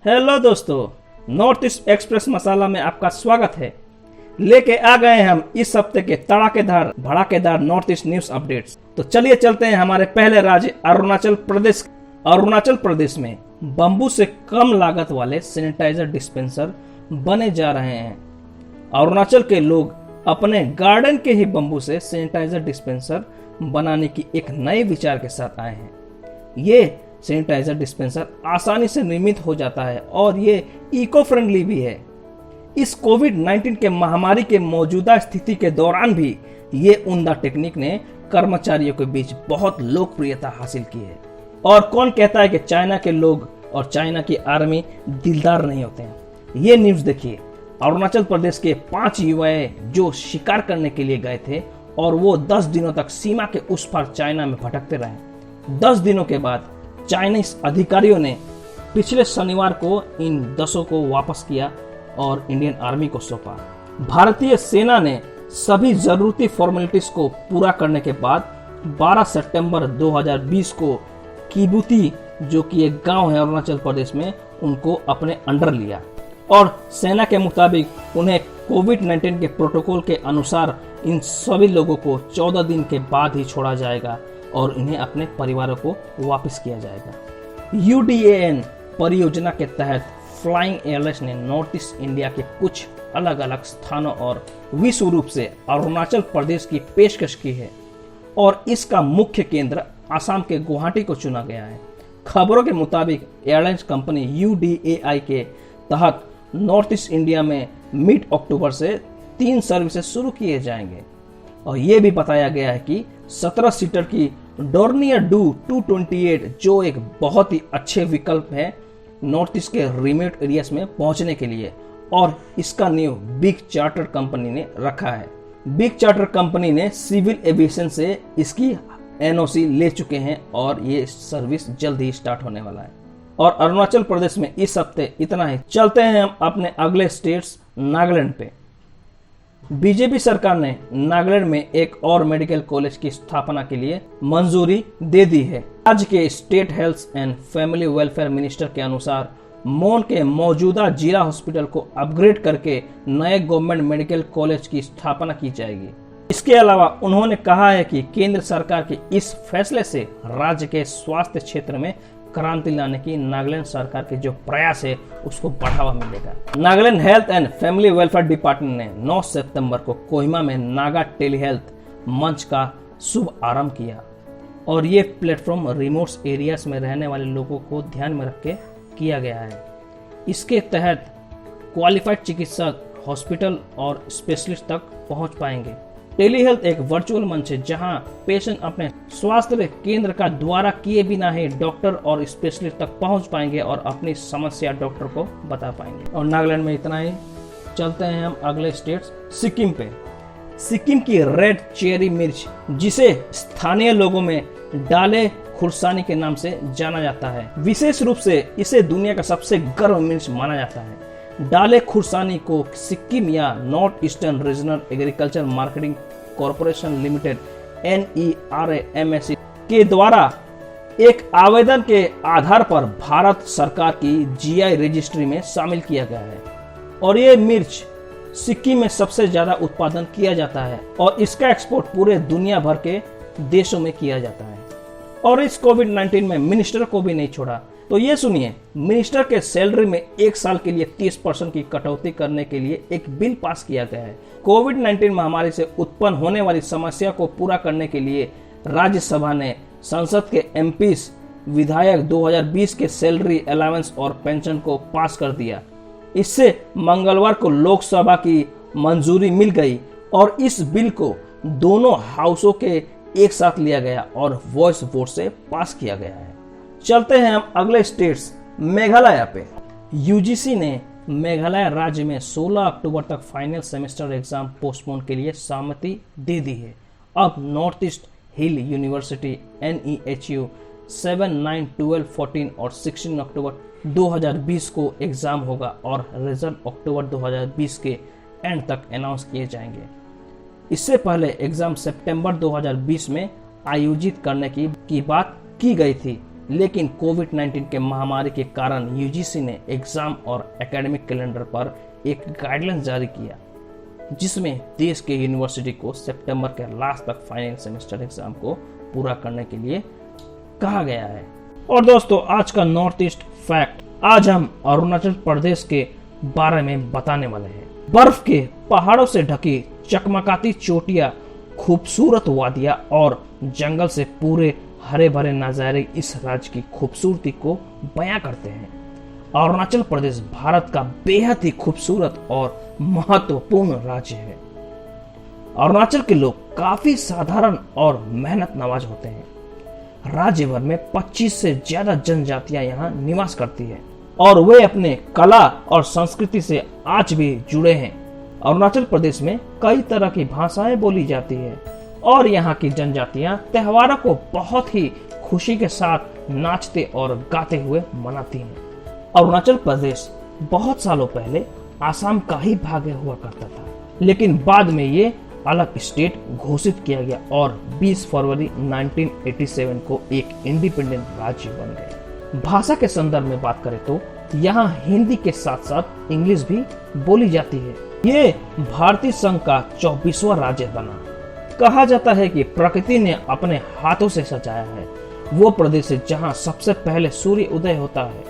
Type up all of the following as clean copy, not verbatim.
Hello दोस्तों, north east express मसाला में आपका स्वागत है। लेके आ गए हैं हम इस हफ्ते के तड़ाकेदार भड़ाकेदार नॉर्थ ईस्ट न्यूज अपडेट्स। तो चलिए चलते हैं हमारे पहले राज्य अरुणाचल प्रदेश। अरुणाचल प्रदेश में बम्बू से कम लागत वाले सैनिटाइजर डिस्पेंसर बने जा रहे हैं। अरुणाचल के लोग अपने गार्डन के ही बम्बू से सैनिटाइजर डिस्पेंसर बनाने की एक नए विचार के साथ आए हैं। ये सैनिटाइजर डिस्पेंसर आसानी से निर्मित हो जाता है और ये इको फ्रेंडली भी है। इस कोविड-19 के महामारी के मौजूदा स्थिति के दौरान भी ये उम्दा टेक्निक ने कर्मचारियों के बीच बहुत लोकप्रियता हासिल की है। और कौन कहता है कि चाइना के लोग और चाइना की आर्मी दिलदार नहीं होते हैं। ये न्यूज देखिए, अरुणाचल प्रदेश के 5 युवाएं जो शिकार करने के लिए गए थे और वो 10 दिनों तक सीमा के उस पार चाइना में भटकते रहे। 10 दिनों के बाद चाइनीज अधिकारियों ने पिछले शनिवार को इन 10 को वापस किया और इंडियन आर्मी को सौंपा। भारतीय सेना ने सभी जरूरी फॉर्मेलिटीज को पूरा करने के बाद 12 सितंबर 2020 को किबुती, जो कि एक गांव है अरुणाचल प्रदेश में, उनको अपने अंडर लिया और सेना के मुताबिक उन्हें कोविड-19 के प्रोटोकॉल के अनुसार इन सभी लोगों को 14 दिन के बाद ही छोड़ा जाएगा और इन्हें अपने परिवारों को वापस किया जाएगा। UDAN परियोजना के तहत फ्लाइंग एयरलाइंस ने नॉर्थ ईस्ट इंडिया के कुछ अलग अलग स्थानों और विश्व रूप से अरुणाचल प्रदेश की पेशकश की है और इसका मुख्य केंद्र आसाम के गुवाहाटी को चुना गया है। खबरों के मुताबिक एयरलाइंस कंपनी UDAI के तहत नॉर्थ ईस्ट इंडिया में मिड अक्टूबर से 3 सर्विसेज शुरू किए जाएंगे और ये भी बताया गया है कि 17 सीटर की डोर्नियर डू 228, जो एक बहुत ही अच्छे विकल्प है नॉर्थ ईस्ट के रिमोट एरियाज में पहुंचने के लिए, और इसका नींव बिग चार्टर कंपनी ने रखा है। बिग चार्टर कंपनी ने सिविल एविएशन से इसकी NOC ले चुके हैं और ये सर्विस जल्द ही स्टार्ट होने वाला है। और अरुणाचल प्रदेश में इस हफ्ते इतना ही। चलते हैं हम अपने अगले स्टेट्स नागालैंड पे। बीजेपी सरकार ने नागालैंड में एक और मेडिकल कॉलेज की स्थापना के लिए मंजूरी दे दी है। राज्य के state health and family welfare minister के अनुसार मोन के मौजूदा जिला हॉस्पिटल को अपग्रेड करके नए गवर्नमेंट मेडिकल कॉलेज की स्थापना की जाएगी। इसके अलावा उन्होंने कहा है कि केंद्र सरकार के इस फैसले से राज्य के स्वास्थ्य क्षेत्र में क्रांति लाने की नागालैंड सरकार के जो प्रयास है उसको बढ़ावा मिलेगा। Nagaland health and family welfare department ने 9 सितंबर को कोहिमा में नागा टेलीहेल्थ मंच का शुभ आरंभ किया और ये प्लेटफॉर्म रिमोट एरियाज में रहने वाले लोगों को ध्यान में रख के किया गया है। इसके तहत क्वालिफाइड चिकित्सक हॉस्पिटल और स्पेशलिस्ट तक पहुंच पाएंगे। टेलीहेल्थ एक वर्चुअल मंच है जहां पेशेंट अपने स्वास्थ्य केंद्र का द्वारा किए बिना ही डॉक्टर और स्पेशलिस्ट तक पहुंच पाएंगे और अपनी समस्या डॉक्टर को बता पाएंगे। और नागालैंड में इतना ही। चलते हैं हम अगले स्टेट्स सिक्किम पे। सिक्किम की रेड चेरी मिर्च, जिसे स्थानीय लोगों में डाले खुरसानी के नाम से जाना जाता है, विशेष रूप से इसे दुनिया का सबसे गर्म मिर्च माना जाता है। डाले खुरसानी को सिक्किम या north eastern regional agriculture marketing corporation limited NERAMC के द्वारा एक आवेदन के आधार पर भारत सरकार की GI रजिस्ट्री में शामिल किया गया है और ये मिर्च सिक्किम में सबसे ज्यादा उत्पादन किया जाता है और इसका एक्सपोर्ट पूरे दुनिया भर के देशों में किया जाता है। और इस कोविड-19 में मिनिस्टर को भी नहीं छोड़ा। तो ये सुनिए, मिनिस्टर के सैलरी में 1 साल के लिए 30% की कटौती करने के लिए एक बिल पास किया गया है। कोविड-19 महामारी से उत्पन्न होने वाली समस्या को पूरा करने के लिए राज्यसभा ने संसद के MPs विधायक 2020 के सैलरी अलाउंस और पेंशन को पास कर दिया। इससे मंगलवार को लोकसभा की मंजूरी मिल गई और इस बिल को दोनों हाउसों के एक साथ लिया गया और वॉइस वोट से पास किया गया है। चलते हैं हम अगले स्टेट्स मेघालय पे। UGC ने मेघालय राज्य में 16 अक्टूबर तक फाइनल सेमेस्टर एग्जाम पोस्टपोन के लिए सहमति दे दी है। अब नॉर्थ ईस्ट हिल यूनिवर्सिटी NEHU 7, 9, 12, 14 और 16 अक्टूबर 2020 को एग्जाम होगा और रिजल्ट अक्टूबर 2020 के एंड तक अनाउंस किए जाएंगे। इससे पहले एग्जाम सितंबर 2020 में आयोजित करने की बात की गई थी, लेकिन कोविड-19 के महामारी के कारण यूजीसी ने एग्जाम और एकेडमिक कैलेंडर पर एक गाइडलाइन जारी किया, जिसमें देश के यूनिवर्सिटी को सितंबर के लास्ट तक फाइनल सेमेस्टर एग्जाम को पूरा करने के लिए कहा गया है। और दोस्तों, आज का नॉर्थ ईस्ट फैक्ट, आज हम अरुणाचल प्रदेश के बारे में बताने वाले हैं। बर्फ के पहाड़ों से ढकी चकमकाती चोटियां, खूबसूरत वादियां और जंगल से पूरे हरे भरे नजारे इस राज्य की खूबसूरती को बयां करते हैं। अरुणाचल प्रदेश भारत का बेहद ही खूबसूरत और महत्वपूर्ण राज्य है। अरुणाचल के लोग काफी साधारण और मेहनत नवाज होते हैं। राज्य भर में 25 से ज्यादा जनजातियां यहाँ निवास करती है और वे अपने कला और संस्कृति से आज भी जुड़े हैं। अरुणाचल प्रदेश में कई तरह की भाषाएं बोली जाती है और यहाँ की जनजातियां त्योहारों को बहुत ही खुशी के साथ नाचते और गाते हुए मनाती हैं। अरुणाचल प्रदेश बहुत सालों पहले आसाम का ही भाग हुआ करता था, लेकिन बाद में ये अलग स्टेट घोषित किया गया और 20 फरवरी 1987 को एक इंडिपेंडेंट राज्य बन गए। भाषा के संदर्भ में बात करें तो यहाँ हिंदी के साथ साथ इंग्लिश भी बोली जाती है। ये भारतीय संघ का 24वां राज्य बना। कहा जाता है कि प्रकृति ने अपने हाथों से सजाया है वो प्रदेश है जहाँ सबसे पहले सूर्य उदय होता है।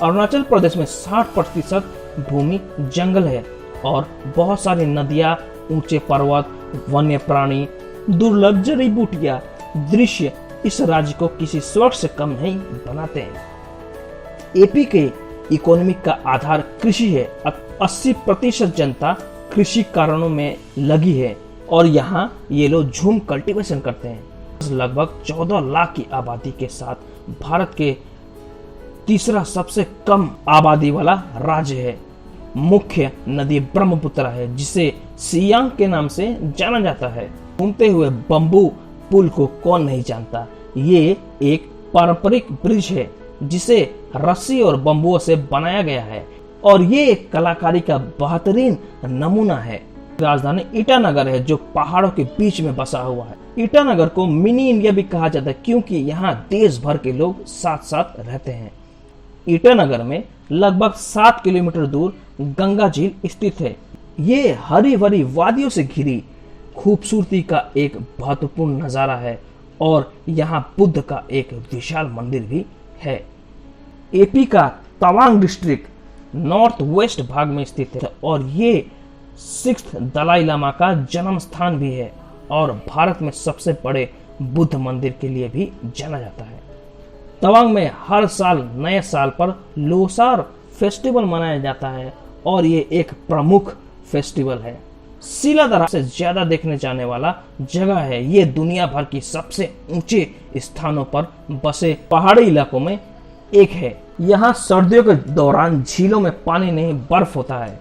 अरुणाचल प्रदेश में 60% भूमि जंगल है और बहुत सारी नदियाँ, ऊंचे पर्वत, वन्य प्राणी, दुर्लभ जड़ी बूटियां दृश्य इस राज्य को किसी स्वर्ग से कम नहीं बनाते हैं। एपी के इकोनॉमी का आधार कृषि है। 80% जनता कृषि कारणों में लगी है और यहाँ ये लोग झूम कल्टीवेशन करते हैं। लगभग 14 लाख की आबादी के साथ भारत के तीसरा सबसे कम आबादी वाला राज्य है। मुख्य नदी ब्रह्मपुत्र है, जिसे सियांग के नाम से जाना जाता है। घूमते हुए बंबू पुल को कौन नहीं जानता। ये एक पारंपरिक ब्रिज है जिसे रस्सी और बंबुओं से बनाया गया है और ये एक कलाकारी का बेहतरीन नमूना है। राजधानी ईटानगर है जो पहाड़ों के बीच में बसा हुआ है। ईटानगर को मिनी इंडिया भी कहा जाता है क्योंकि यहाँ देश भर के लोग साथ साथ रहते हैं। ईटानगर में लगभग 7 किलोमीटर दूर गंगा झील स्थित है। ये हरी भरी वादियों से घिरी खूबसूरती का एक महत्वपूर्ण नजारा है और यहाँ बुद्ध का एक विशाल मंदिर भी है। एपी का तवांग डिस्ट्रिक्ट नॉर्थ वेस्ट भाग में स्थित है और ये 6th दलाई लामा का जन्म स्थान भी है और भारत में सबसे बड़े बुद्ध मंदिर के लिए भी जाना जाता है। तवांग में हर साल नए साल पर लोसार फेस्टिवल मनाया जाता है और ये एक प्रमुख फेस्टिवल है। सीलाधरा से ज्यादा देखने जाने वाला जगह है। ये दुनिया भर की सबसे ऊंचे स्थानों पर बसे पहाड़ी इलाकों में एक है। यहाँ सर्दियों के दौरान झीलों में पानी नहीं बर्फ होता है।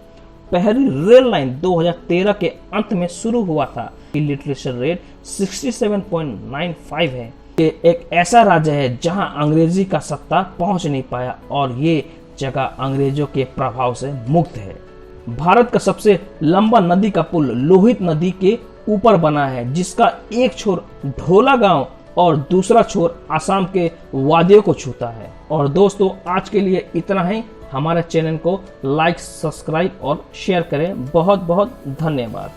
पहली रेल लाइन 2013 के अंत में शुरू हुआ था। लिटरेचर रेट 67.95 है। ये एक ऐसा राज्य है जहां अंग्रेजी का सत्ता पहुंच नहीं पाया और ये जगह अंग्रेजों के प्रभाव से मुक्त है। भारत का सबसे लंबा नदी का पुल लोहित नदी के ऊपर बना है, जिसका एक छोर ढोला गांव और दूसरा छोर आसाम के वादियों को छूता है। और दोस्तों, आज के लिए इतना ही। हमारे चैनल को लाइक, सब्सक्राइब और शेयर करें। बहुत बहुत धन्यवाद।